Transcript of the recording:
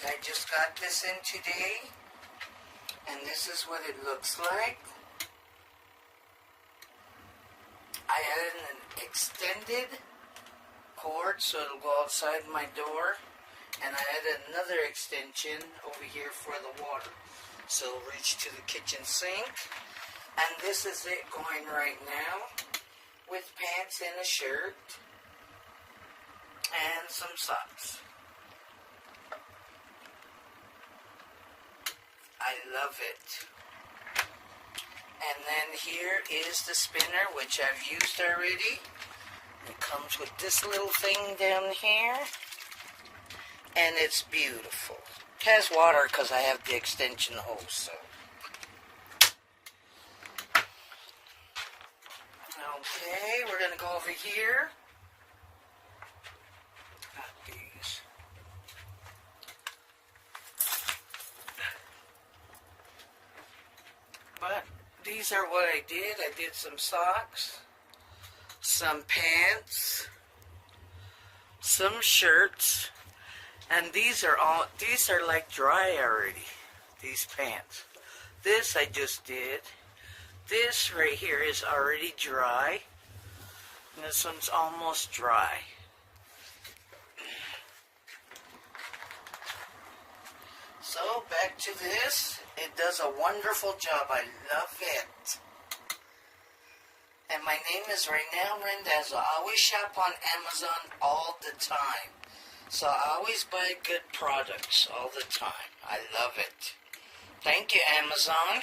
I just got this in today, and this is what it looks like. I added an extended cord so it'll go outside my door, and I added another extension over here for the water so it'll reach to the kitchen sink. And this is it going right now with pants and a shirt and some socks. I love it. And then here is the spinner, which I've used already. It comes with this little thing down here, and it's beautiful. It has water because I have the extension hose. So. Okay, we're gonna go over here. Got these. But these are what I did. I did some socks, some pants, some shirts, and these are like dry already, these pants. This I just did. This right here is already dry, and this one's almost dry. So back to this. It does a wonderful job. I love it. And my name is Raynell Rendazzo. I always shop on Amazon all the time. So I always buy good products all the time. I love it. Thank you, Amazon.